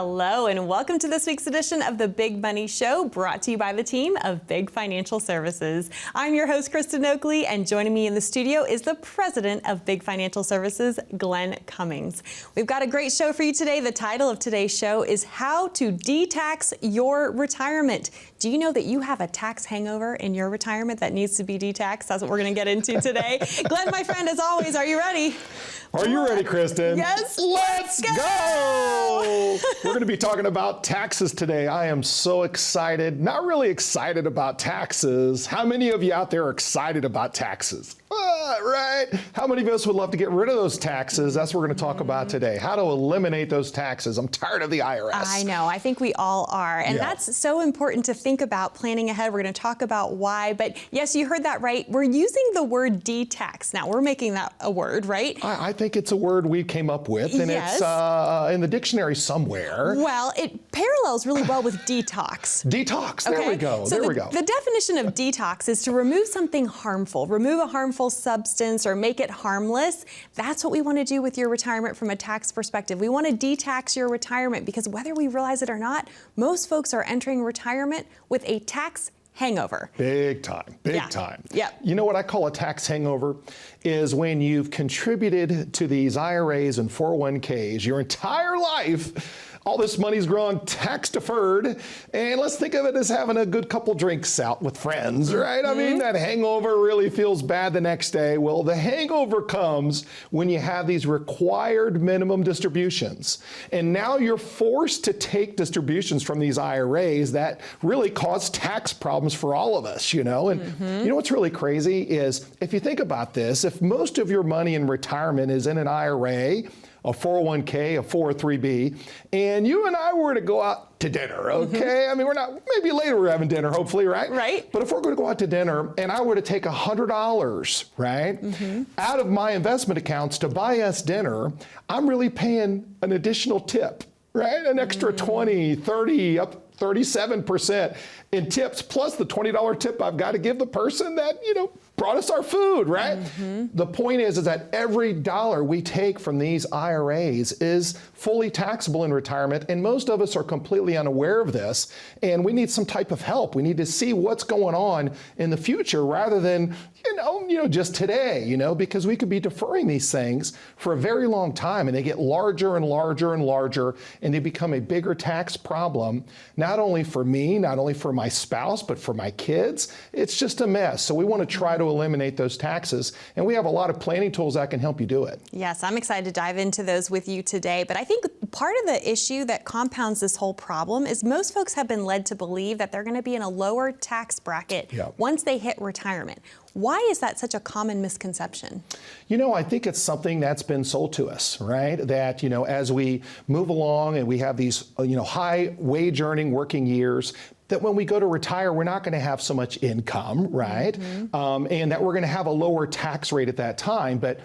Hello, and welcome to this week's edition of the Big Money Show, brought to you by the team of Big Financial Services. I'm your host, Kristen Oakley, and joining me in the studio is the president of Big Financial Services, Glenn Cummings. We've got a great show for you today. The title of today's show is How to De-Tax Your Retirement. Do you know that you have a tax hangover in your retirement that needs to be de-taxed? That's what we're going to get into today. Glenn, my friend, as always, are you ready? Are you ready, Kristen? Yes. Let's go! We're going to be talking about taxes today. I am so excited. Not really excited about taxes. How many of you out there are excited about taxes? Right? How many of us would love to get rid of those taxes? That's what we're going to talk about today. How to eliminate those taxes. I'm tired of the IRS. I know. I think we all are. And that's so important to think about planning ahead. We're going to talk about why. But yes, you heard that right. We're using the word de-tax. Now, we're making that a word, right? I think it's a word we came up with, and yes. It's in the dictionary somewhere. Well, it parallels really well with detox. Detox. There we go. So there we go. The definition of detox is to remove something harmful, remove a harmful substance or make it harmless. That's what we want to do with your retirement from a tax perspective. We want to de-tax your retirement because whether we realize it or not, most folks are entering retirement with a tax hangover. Big time, big time. Yep. You know what I call a tax hangover is when you've contributed to these IRAs and 401ks your entire life. All this money's grown tax deferred, and let's think of it as having a good couple drinks out with friends, right? I mean, that hangover really feels bad the next day. Well, the hangover comes when you have these required minimum distributions, and now you're forced to take distributions from these IRAs that really cause tax problems for all of us, you know? And you know what's really crazy is if you think about this, if most of your money in retirement is in an IRA, a 401k, a 403b, and you and I were to go out to dinner, okay? I mean, we're not, maybe later we're having dinner, hopefully, right? Right. But if we're going to go out to dinner and I were to take $100, right, out of my investment accounts to buy us dinner, I'm really paying an additional tip, right? An extra 20, 30, up 37% in tips, plus the $20 tip I've got to give the person that, you know, brought us our food, right? The point is that every dollar we take from these IRAs is fully taxable in retirement, and most of us are completely unaware of this, and we need some type of help. We need to see what's going on in the future rather than, you know, just today, you know, because we could be deferring these things for a very long time, and they get larger and larger and larger, and they become a bigger tax problem, not only for me, not only for my spouse, but for my kids. It's just a mess. So we want to try to eliminate those taxes, and we have a lot of planning tools that can help you do it. Yes, I'm excited to dive into those with you today, but I think part of the issue that compounds this whole problem is most folks have been led to believe that they're going to be in a lower tax bracket once they hit retirement. Why is that such a common misconception? You know, I think it's something that's been sold to us, right? That, you know, as we move along and we have these, you know, high wage earning working years, that when we go to retire, we're not going to have so much income, right? And that we're going to have a lower tax rate at that time. But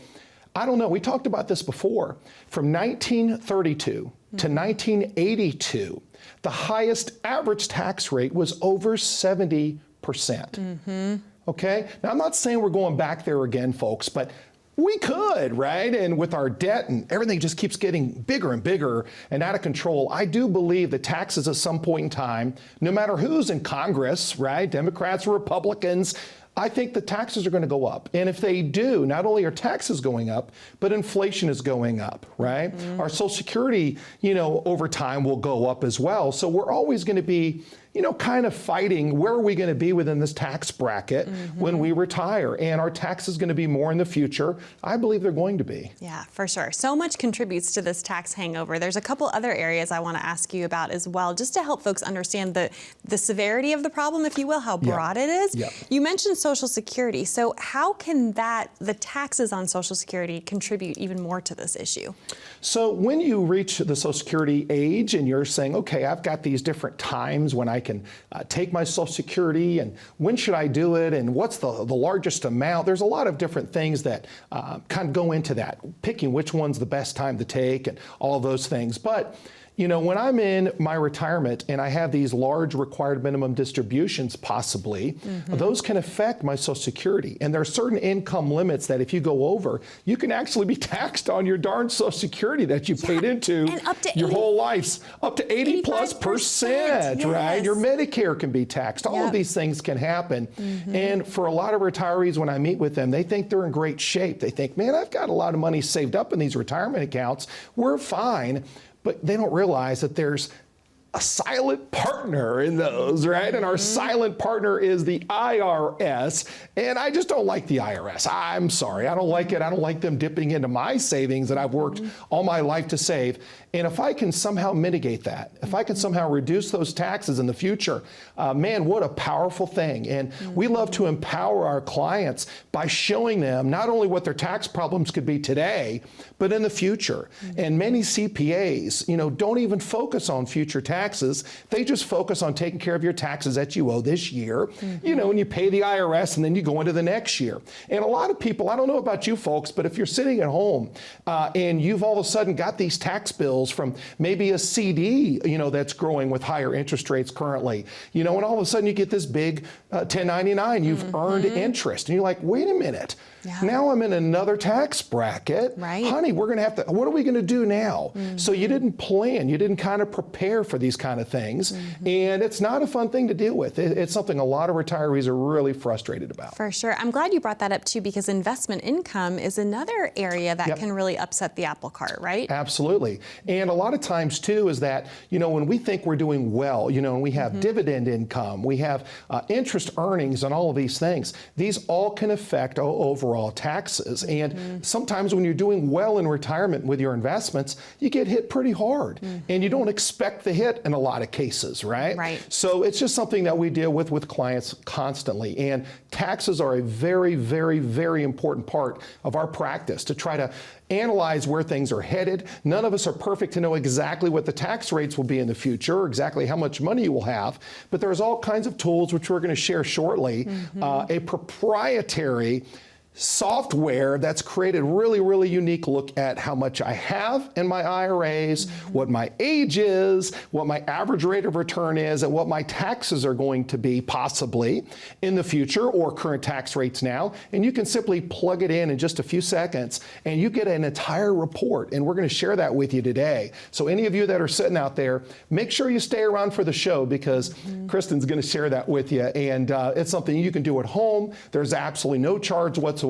I don't know. We talked about this before. From 1932 to 1982, the highest average tax rate was over 70%. Okay? Now, I'm not saying we're going back there again, folks, but we could, right? And with our debt and everything just keeps getting bigger and bigger and out of control, I do believe that taxes at some point in time, no matter who's in Congress, right? Democrats or Republicans, I think the taxes are going to go up. And if they do, not only are taxes going up, but inflation is going up, right? Our Social Security, you know, over time will go up as well. So we're always going to be, you know, kind of fighting where are we going to be within this tax bracket when we retire. And our tax is going to be more in the future. I believe they're going to be. Yeah, for sure. So much contributes to this tax hangover. There's a couple other areas I want to ask you about as well, just to help folks understand the severity of the problem, if you will, how broad it is. You mentioned Social Security. So how can the taxes on Social Security contribute even more to this issue? So when you reach the Social Security age and you're saying, okay, I've got these different times when I can take my Social Security, and when should I do it, and what's the largest amount? There's a lot of different things that kind of go into that, picking which one's the best time to take and all of those things. But when I'm in my retirement and I have these large required minimum distributions possibly, those can affect my Social Security. And there are certain income limits that if you go over, you can actually be taxed on your darn Social Security that you paid into and up to your whole life. Up to 80+%, right? Yes. Your Medicare can be taxed. All of these things can happen. And for a lot of retirees, when I meet with them, they think they're in great shape. They think, man, I've got a lot of money saved up in these retirement accounts. We're fine. But they don't realize that there's a silent partner in those, right? And our silent partner is the IRS. And I just don't like the IRS. I'm sorry. I don't like it. I don't like them dipping into my savings that I've worked all my life to save. And if I can somehow mitigate that, if I can somehow reduce those taxes in the future, man, what a powerful thing. And we love to empower our clients by showing them not only what their tax problems could be today, but in the future. And many CPAs, don't even focus on future taxes. They just focus on taking care of your taxes that you owe this year, and you pay the IRS and then you go into the next year. And a lot of people, I don't know about you folks, but if you're sitting at home and you've all of a sudden got these tax bills from maybe a CD, that's growing with higher interest rates currently, and all of a sudden you get this big 1099, you've earned interest. And you're like, wait a minute, now I'm in another tax bracket. Right. Honey, we're going to have to, what are we going to do now? So you didn't plan, you didn't kind of prepare for these kind of things. And it's not a fun thing to deal with. It's something a lot of retirees are really frustrated about. For sure. I'm glad you brought that up too, because investment income is another area that can really upset the apple cart, right? Absolutely. And a lot of times too is that, when we think we're doing well, and we have dividend income, we have interest earnings and all of these things, these all can affect overall taxes. And sometimes when you're doing well in retirement with your investments, you get hit pretty hard. And you don't expect the hit in a lot of cases, right? Right. So it's just something that we deal with clients constantly. And taxes are a very, very, very important part of our practice to try to analyze where things are headed. None of us are perfect to know exactly what the tax rates will be in the future, or exactly how much money you will have, but there's all kinds of tools which we're going to share shortly. A proprietary software that's created really, really unique look at how much I have in my IRAs, what my age is, what my average rate of return is, and what my taxes are going to be possibly in the future, or current tax rates now. And you can simply plug it in just a few seconds and you get an entire report. And we're going to share that with you today. So any of you that are sitting out there, make sure you stay around for the show, because Kristen's going to share that with you. And it's something you can do at home. There's absolutely no charge whatsoever.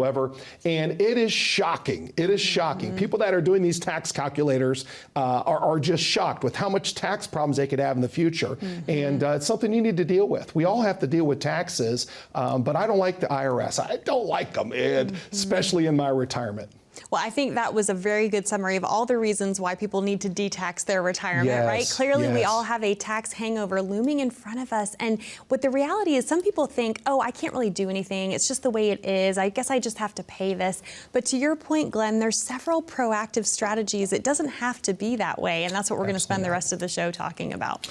And it is shocking. It is shocking. People that are doing these tax calculators are just shocked with how much tax problems they could have in the future. And it's something you need to deal with. We all have to deal with taxes, but I don't like the IRS. I don't like them, especially in my retirement. Well, I think that was a very good summary of all the reasons why people need to de-tax their retirement, right? Clearly, we all have a tax hangover looming in front of us. And what the reality is, some people think, oh, I can't really do anything. It's just the way it is. I guess I just have to pay this. But to your point, Glenn, there's several proactive strategies. It doesn't have to be that way. And that's what we're going to spend the rest of the show talking about.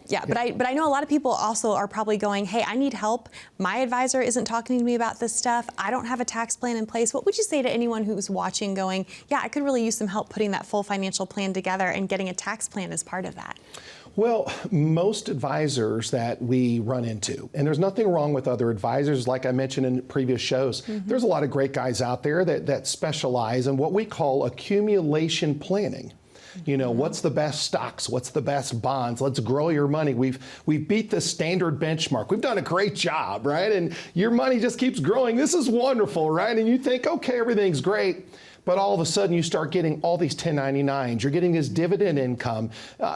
Yeah, but I know a lot of people also are probably going, hey, I need help. My advisor isn't talking to me about this stuff. I don't have a tax plan in place. What would you say to anyone who's watching going, yeah, I could really use some help putting that full financial plan together and getting a tax plan as part of that? Well, most advisors that we run into, and there's nothing wrong with other advisors, like I mentioned in previous shows, there's a lot of great guys out there that specialize in what we call accumulation planning. What's the best stocks? What's the best bonds? Let's grow your money. We've beat the standard benchmark. We've done a great job, right? And your money just keeps growing. This is wonderful, right? And you think, okay, everything's great. But all of a sudden you start getting all these 1099s, you're getting this dividend income,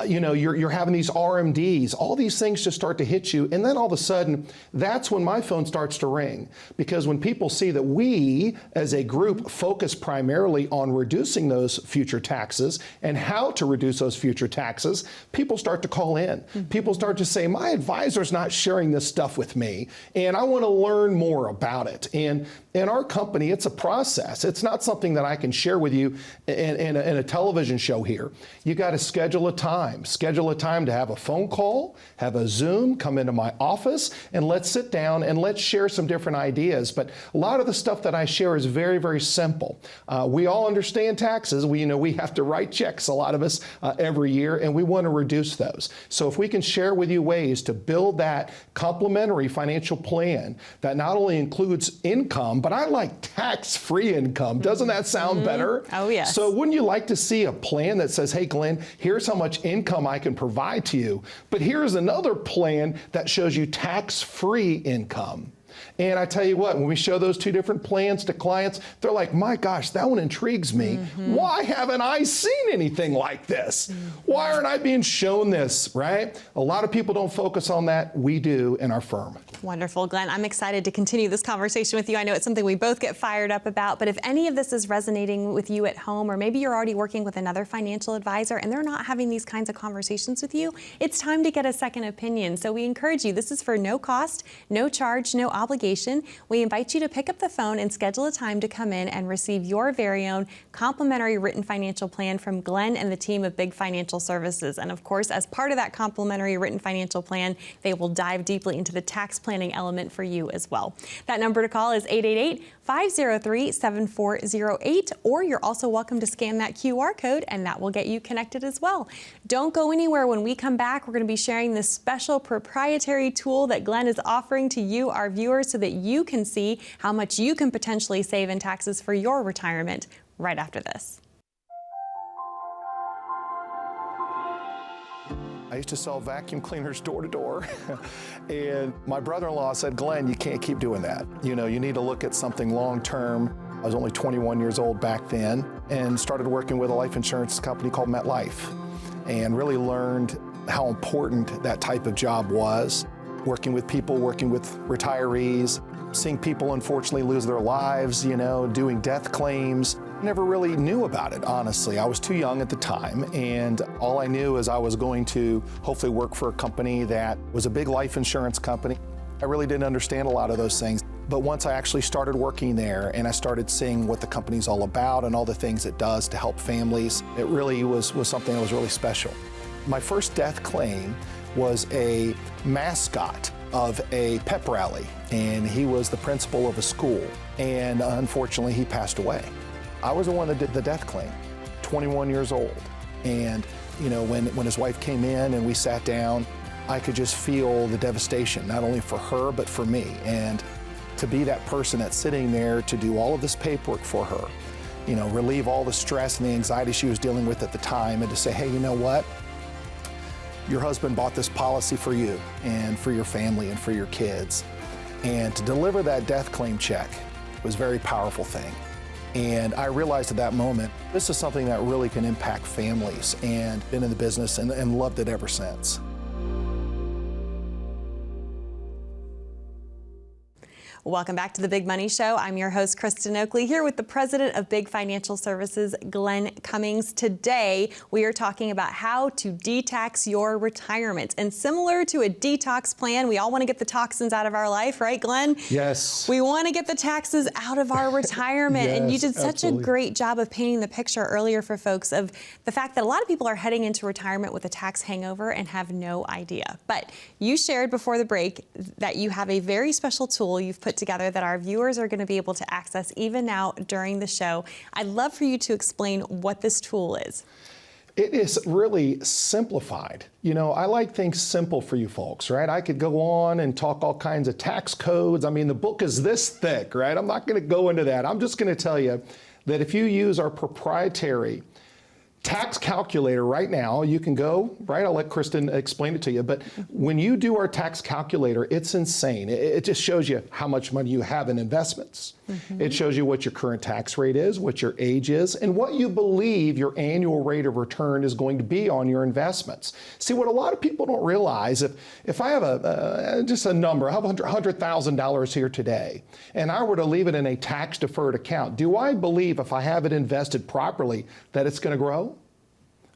you're having these RMDs, all these things just start to hit you. And then all of a sudden, that's when my phone starts to ring. Because when people see that we as a group focus primarily on reducing those future taxes and how to reduce those future taxes, people start to call in. People start to say, my advisor's not sharing this stuff with me, and I want to learn more about it. And in our company, it's a process. It's not something that I can share with you in a television show here. You got to schedule a time to have a phone call, have a Zoom, come into my office, and let's sit down and let's share some different ideas. But a lot of the stuff that I share is very, very simple. We all understand taxes. We have to write checks, a lot of us, every year, and we want to reduce those. So if we can share with you ways to build that complementary financial plan that not only includes income, but I like tax-free income. Doesn't that sound better? Oh, yes. So wouldn't you like to see a plan that says, hey, Glenn, here's how much income I can provide to you, but here's another plan that shows you tax-free income? And I tell you what, when we show those two different plans to clients, they're like, my gosh, that one intrigues me. Why haven't I seen anything like this? Why aren't I being shown this, right? A lot of people don't focus on that. We do in our firm. Wonderful, Glenn. I'm excited to continue this conversation with you. I know it's something we both get fired up about, but if any of this is resonating with you at home, or maybe you're already working with another financial advisor and they're not having these kinds of conversations with you, it's time to get a second opinion. So we encourage you. This is for no cost, no charge, no obligation. We invite you to pick up the phone and schedule a time to come in and receive your very own complimentary written financial plan from Glenn and the team of Big Financial Services. And of course, as part of that complimentary written financial plan, they will dive deeply into the tax planning element for you as well. That number to call is 888-503-7408, or you're also welcome to scan that QR code and that will get you connected as well. Don't go anywhere. When we come back, we're going to be sharing this special proprietary tool that Glenn is offering to you, our viewers, so that you can see how much you can potentially save in taxes for your retirement right after this. I used to sell vacuum cleaners door to door, and my brother-in-law said, Glenn, you can't keep doing that. You need to look at something long-term. I was only 21 years old back then and started working with a life insurance company called MetLife, and really learned how important that type of job was. Working with people, working with retirees, seeing people unfortunately lose their lives, doing death claims. Never really knew about it, honestly. I was too young at the time, and all I knew is I was going to hopefully work for a company that was a big life insurance company. I really didn't understand a lot of those things. But once I actually started working there and I started seeing what the company's all about and all the things it does to help families, it really was something that was really special. My first death claim was a mascot of a pep rally, and he was the principal of a school, and unfortunately he passed away. I was the one that did the death claim, 21 years old, and when his wife came in and we sat down, I could just feel the devastation, not only for her but for me, and to be that person that's sitting there to do all of this paperwork for her, relieve all the stress and the anxiety she was dealing with at the time, and to say, hey, you know what? Your husband bought this policy for you and for your family and for your kids. And to deliver that death claim check was a very powerful thing. And I realized at that moment, this is something that really can impact families, and been in the business and loved it ever since. Welcome back to the Big Money Show. I'm your host, Kristen Oakley, here with the president of Big Financial Services, Glenn Cummings. Today, we are talking about how to detax your retirement. And similar to a detox plan, we all want to get the toxins out of our life, right, Glenn? Yes. We want to get the taxes out of our retirement. Yes, and you did such absolutely. a great job of painting the picture earlier for folks of the fact that a lot of people are heading into retirement with a tax hangover and have no idea. But you shared before the break that you have a very special tool you've put together that our viewers are going to be able to access even now during the show. I'd love for you to explain what this tool is. It is really simplified. I like things simple for you folks, right? I could go on and talk all kinds of tax codes. I mean, the book is this thick, right? I'm not going to go into that. I'm just going to tell you that if you use our proprietary tax calculator right now, you can go, right? I'll let Kristen explain it to you. But when you do our tax calculator, it's insane. It just shows you how much money you have in investments. It shows you what your current tax rate is, what your age is, and what you believe your annual rate of return is going to be on your investments. See, what a lot of people don't realize, if I have just a number, I have $100,000 here today, and I were to leave it in a tax-deferred account, do I believe if I have it invested properly that it's going to grow?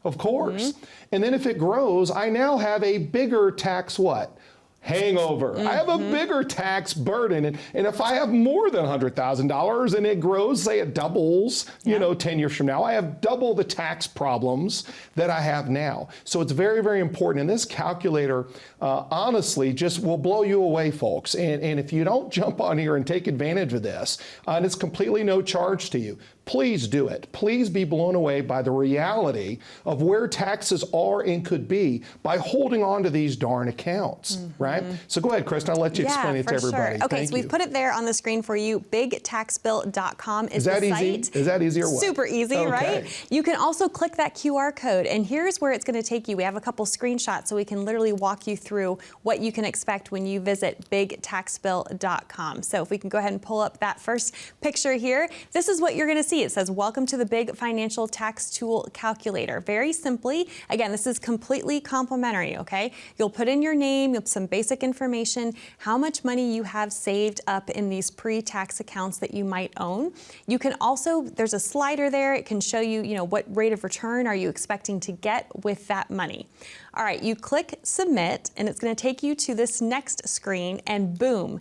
Of course. And then if it grows, I now have a bigger tax what? hangover. I have a bigger tax burden. And if I have more than $100,000 and it grows, say it doubles, 10 years from now, I have double the tax problems that I have now. So it's very, very important. And this calculator, honestly, just will blow you away, folks. And if you don't jump on here and take advantage of this, and it's completely no charge to you, please do it. Please be blown away by the reality of where taxes are and could be by holding on to these darn accounts, right? So go ahead, Kristen, I'll let you explain it to everybody. Sure. Okay, Thank so we've you. put it there on the screen for you. BigTaxBill.com is that the easy? site. Is that easy or what? Super easy, Okay. right? You can also click that QR code, and here's where it's going to take you. We have a couple screenshots so we can literally walk you through what you can expect when you visit BigTaxBill.com. So if we can go ahead and pull up that first picture here, this is what you're going to see. It says, "Welcome to the Big Financial Tax Tool Calculator." Very simply, again, this is completely complimentary, okay? You'll put in your name, you'll put some basic information, how much money you have saved up in these pre-tax accounts that you might own. You can also, there's a slider there, it can show you, what rate of return are you expecting to get with that money. All right, you click submit, and it's going to take you to this next screen, and boom,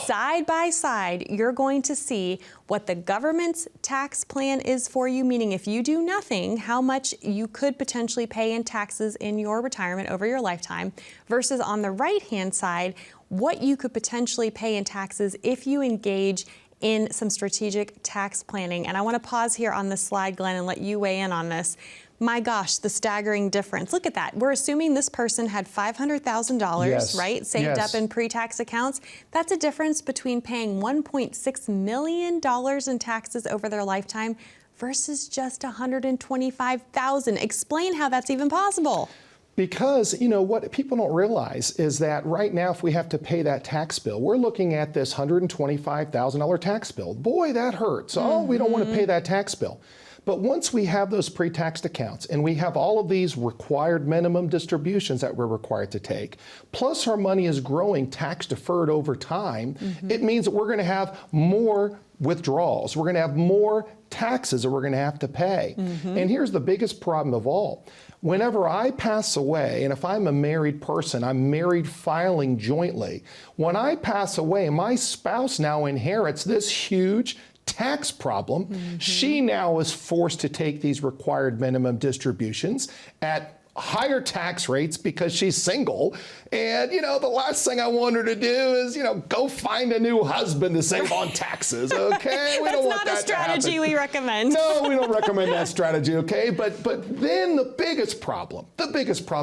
side by side, you're going to see what the government's tax plan is for you, meaning if you do nothing, how much you could potentially pay in taxes in your retirement over your lifetime, versus on the right-hand side, what you could potentially pay in taxes if you engage in some strategic tax planning. And I want to pause here on this slide, Glenn, and let you weigh in on this. My gosh, the staggering difference. Look at that. We're assuming this person had $500,000, Yes. right, saved Yes. up in pre-tax accounts. That's a difference between paying $1.6 million in taxes over their lifetime versus just $125,000. Explain how that's even possible. Because, what people don't realize is that right now, if we have to pay that tax bill, we're looking at this $125,000 tax bill. Boy, that hurts. Oh, we don't want to pay that tax bill. But once we have those pre-taxed accounts and we have all of these required minimum distributions that we're required to take, plus our money is growing tax deferred over time, it means that we're going to have more withdrawals. We're going to have more taxes that we're going to have to pay. And here's the biggest problem of all. Whenever I pass away, and if I'm a married person, I'm married filing jointly. When I pass away, my spouse now inherits this huge tax problem. She now is forced to take these required minimum distributions at higher tax rates because she's single. And, the last thing I want her to do is, go find a new husband to save on taxes, okay? We don't want that That's not a strategy we recommend. No, we don't recommend that strategy, okay? But then the biggest problem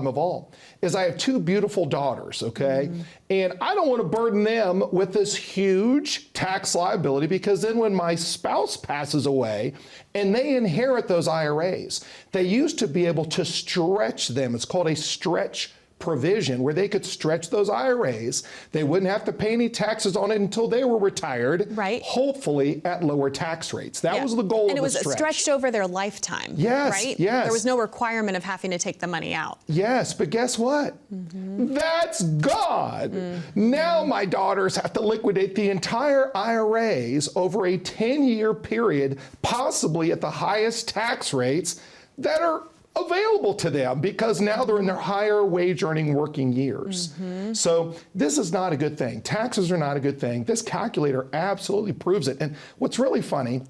of all, is I have two beautiful daughters, okay? And I don't want to burden them with this huge tax liability, because then when my spouse passes away and they inherit those IRAs, they used to be able to stretch them. It's called a stretch provision, where they could stretch those IRAs. They wouldn't have to pay any taxes on it until they were retired, right? Hopefully at lower tax rates. That was the goal of the stretch. And it was stretched over their lifetime, yes, right? Yes. There was no requirement of having to take the money out. Yes, but guess what? That's gone. Now my daughters have to liquidate the entire IRAs over a 10-year period, possibly at the highest tax rates that are available to them, because now they're in their higher wage earning working years. So this is not a good thing. Taxes are not a good thing. This calculator absolutely proves it. And what's really funny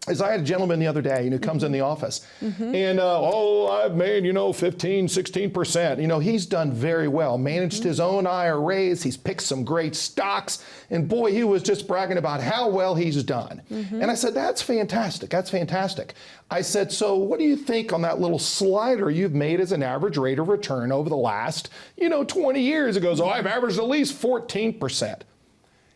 is I had a gentleman the other day who comes in the office and, I've made, 15, 16%. He's done very well, managed his own IRAs. He's picked some great stocks. And boy, he was just bragging about how well he's done. And I said, that's fantastic. That's fantastic. I said, so what do you think on that little slider you've made as an average rate of return over the last, 20 years? He goes, I've averaged at least 14%.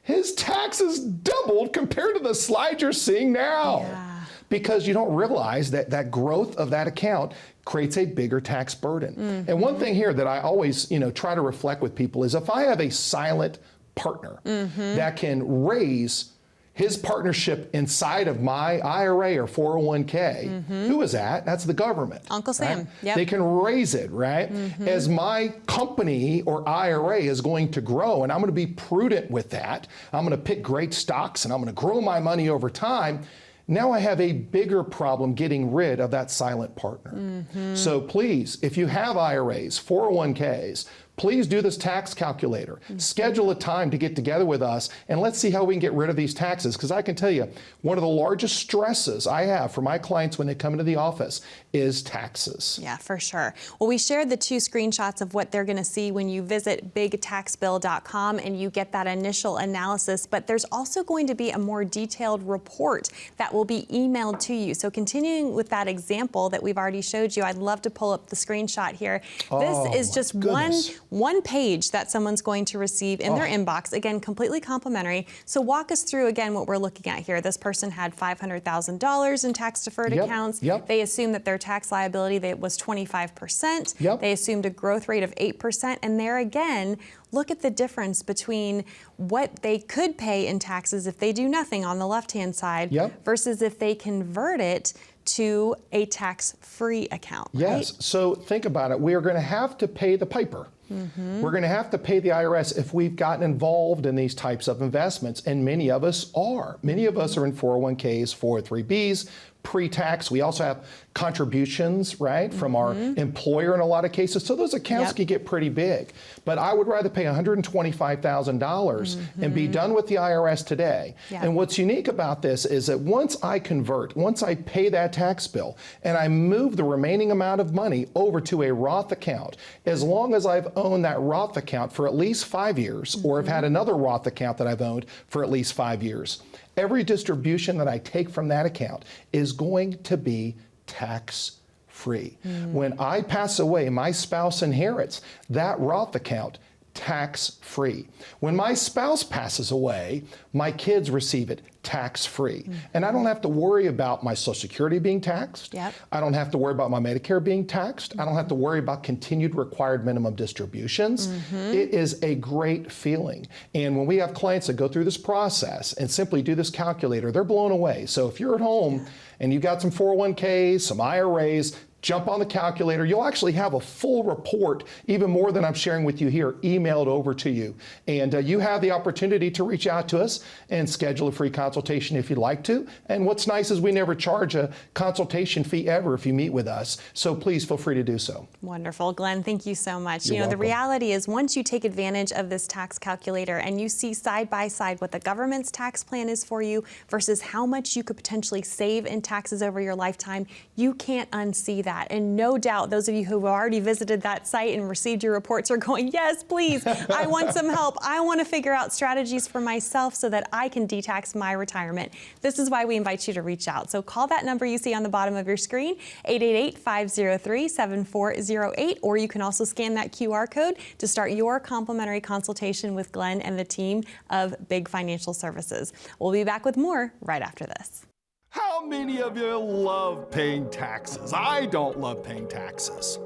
His taxes doubled compared to the slide you're seeing now. Yeah. Because you don't realize that growth of that account creates a bigger tax burden. And one thing here that I always, try to reflect with people is, if I have a silent partner that can raise his partnership inside of my IRA or 401k, who is that? That's the government. Uncle Sam. Right? Yep. They can raise it, right? As my company or IRA is going to grow, and I'm going to be prudent with that. I'm going to pick great stocks, and I'm going to grow my money over time. Now I have a bigger problem getting rid of that silent partner. So please, if you have IRAs, 401ks, please do this tax calculator. Schedule a time to get together with us, and let's see how we can get rid of these taxes. Because I can tell you, one of the largest stresses I have for my clients when they come into the office is taxes. Yeah, for sure. Well, we shared the 2 screenshots of what they're going to see when you visit bigtaxbill.com and you get that initial analysis, but there's also going to be a more detailed report that will be emailed to you. So continuing with that example that we've already showed you, I'd love to pull up the screenshot here. This is just one page that someone's going to receive in their inbox. Again, completely complimentary. So walk us through again what we're looking at here. This person had $500,000 in tax deferred accounts. They assumed that their tax liability was 25%. They assumed a growth rate of 8%. And there again, look at the difference between what they could pay in taxes if they do nothing on the left-hand side versus if they convert it to a tax-free account. Yes. Right? So think about it. We are going to have to pay the piper. We're going to have to pay the IRS if we've gotten involved in these types of investments, and many of us are. Many of us are in 401ks, 403bs, pre-tax. We also have contributions, right, from our employer in a lot of cases. So those accounts can get pretty big. But I would rather pay $125,000 and be done with the IRS today. And what's unique about this is that once I convert, once I pay that tax bill, and I move the remaining amount of money over to a Roth account, as long as I've owned that Roth account for at least 5 years, or have had another Roth account that I've owned for at least 5 years, every distribution that I take from that account is going to be tax-free. When I pass away, my spouse inherits that Roth account tax-free. When my spouse passes away, my kids receive it tax-free. And I don't have to worry about my Social Security being taxed. I don't have to worry about my Medicare being taxed. I don't have to worry about continued required minimum distributions. It is a great feeling. And when we have clients that go through this process and simply do this calculator, they're blown away. So if you're at home and you've got some 401ks, some IRAs, jump on the calculator. You'll actually have a full report, even more than I'm sharing with you here, emailed over to you. And you have the opportunity to reach out to us and schedule a free consultation if you'd like to. And what's nice is we never charge a consultation fee ever if you meet with us. So please feel free to do so. Wonderful. Glenn, thank you so much. You're welcome. The reality is once you take advantage of this tax calculator and you see side by side what the government's tax plan is for you versus how much you could potentially save in taxes over your lifetime, you can't unsee that. And no doubt those of you who have already visited that site and received your reports are going, yes, please, I want some help. I want to figure out strategies for myself so that I can detax my retirement. This is why we invite you to reach out. So call that number you see on the bottom of your screen, 888-503-7408, or you can also scan that QR code to start your complimentary consultation with Glenn and the team of Big Financial Services. We'll be back with more right after this. How many of you love paying taxes? I don't love paying taxes.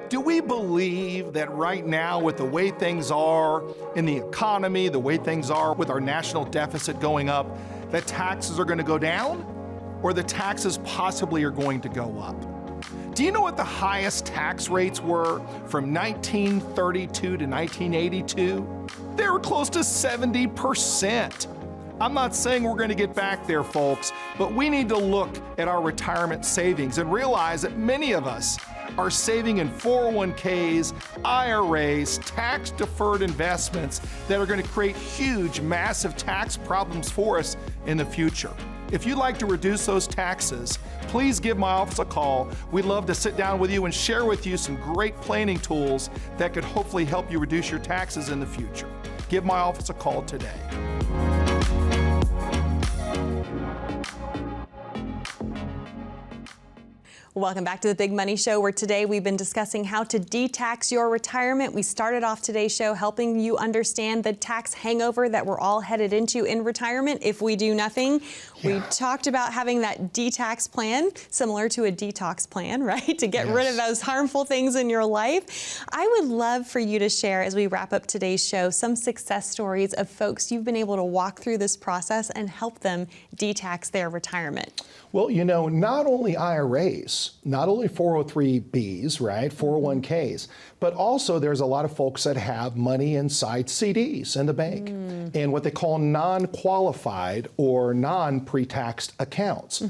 Do we believe that right now, with the way things are in the economy, the way things are with our national deficit going up, that taxes are going to go down, or the taxes possibly are going to go up? Do you know what the highest tax rates were from 1932 to 1982? They were close to 70%. I'm not saying we're going to get back there, folks, but we need to look at our retirement savings and realize that many of us are saving in 401ks, IRAs, tax-deferred investments that are going to create huge, massive tax problems for us in the future. If you'd like to reduce those taxes, please give my office a call. We'd love to sit down with you and share with you some great planning tools that could hopefully help you reduce your taxes in the future. Give my office a call today. Welcome back to the Big Money Show, where today we've been discussing how to detax your retirement. We started off today's show helping you understand the tax hangover that we're all headed into in retirement if we do nothing. We talked about having that detax plan, similar to a detox plan, right? To get rid of those harmful things in your life. I would love for you to share, as we wrap up today's show, some success stories of folks you've been able to walk through this process and help them detax their retirement. Well, you know, not only IRAs, not only 403bs, right, 401ks, but also there's a lot of folks that have money inside CDs in the bank and what they call non-qualified or non-pre-taxed accounts.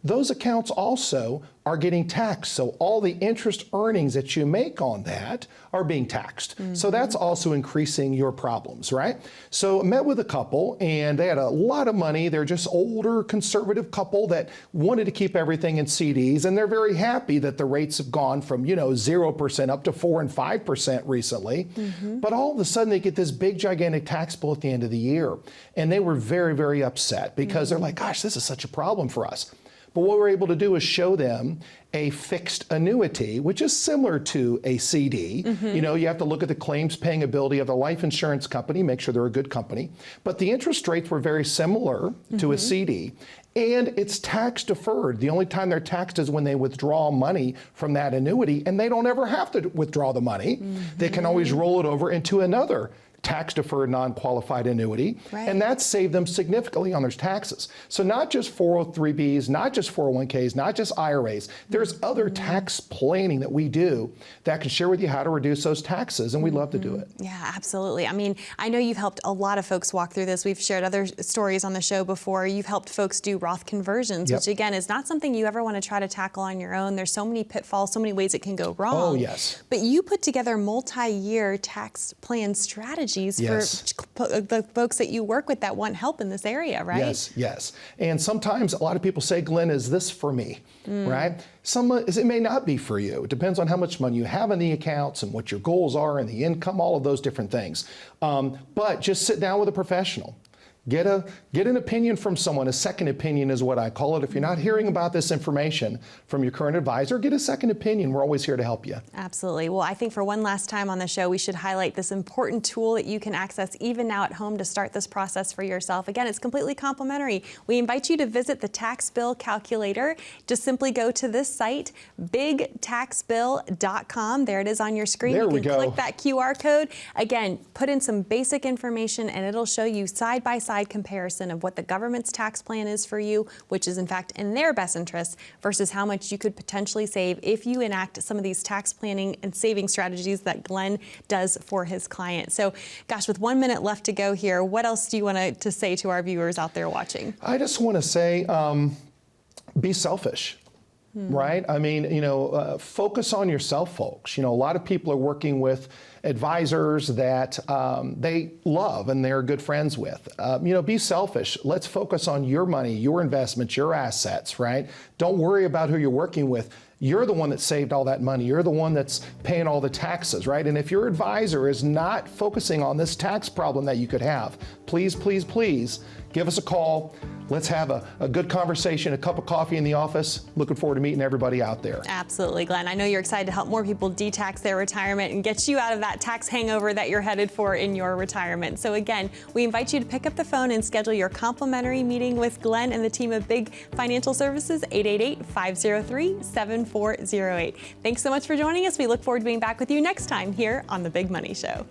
those accounts also are getting taxed. So all the interest earnings that you make on that are being taxed. So that's also increasing your problems, right? So I met with a couple and they had a lot of money. They're just older, conservative couple that wanted to keep everything in CDs, and they're very happy that the rates have gone from 0% up to 4 and 5% recently. But all of a sudden they get this big gigantic tax bill at the end of the year, and they were very, very upset because they're like, gosh, this is such a problem for us. But what we're able to do is show them a fixed annuity, which is similar to a CD. You have to look at the claims paying ability of the life insurance company, make sure they're a good company. But the interest rates were very similar to a CD. And it's tax deferred. The only time they're taxed is when they withdraw money from that annuity, and they don't ever have to withdraw the money. They can always roll it over into another tax-deferred non-qualified annuity, and that saved them significantly on their taxes. So not just 403Bs, not just 401Ks, not just IRAs, there's other tax planning that we do that can share with you how to reduce those taxes, and we'd love to do it. Yeah, absolutely. I mean, I know you've helped a lot of folks walk through this. We've shared other stories on the show before. You've helped folks do Roth conversions, which again is not something you ever want to try to tackle on your own. There's so many pitfalls, so many ways it can go wrong. Oh, yes. But you put together multi-year tax plan strategies for the folks that you work with that want help in this area, right? Yes. And sometimes a lot of people say, Glenn, is this for me, right? It may not be for you. It depends on how much money you have in the accounts and what your goals are and the income, all of those different things. But just sit down with a professional. Get an opinion from someone. A second opinion is what I call it. If you're not hearing about this information from your current advisor, get a second opinion. We're always here to help you. Absolutely. Well, I think for one last time on the show, we should highlight this important tool that you can access even now at home to start this process for yourself. Again, it's completely complimentary. We invite you to visit the Tax Bill Calculator. Just simply go to this site, bigtaxbill.com. There it is on your screen. There you can we go. click that QR code. Again, put in some basic information and it'll show you side-by-side comparison of what the government's tax plan is for you, which is in fact in their best interest, versus how much you could potentially save if you enact some of these tax planning and saving strategies that Glenn does for his client. So, gosh, with 1 minute left to go here, what else do you want to say to our viewers out there watching? I just want to say, be selfish. Right? I mean, focus on yourself, folks. A lot of people are working with advisors that they love and they're good friends with. Be selfish. Let's focus on your money, your investments, your assets, right? Don't worry about who you're working with. You're the one that saved all that money. You're the one that's paying all the taxes, right? And if your advisor is not focusing on this tax problem that you could have, please, please, please give us a call. Let's have a good conversation, a cup of coffee in the office. Looking forward to meeting everybody out there. Absolutely, Glenn. I know you're excited to help more people de-tax their retirement and get you out of that tax hangover that you're headed for in your retirement. So again, we invite you to pick up the phone and schedule your complimentary meeting with Glenn and the team of Big Financial Services, 888-503-7408. Thanks so much for joining us. We look forward to being back with you next time here on The Big Money Show.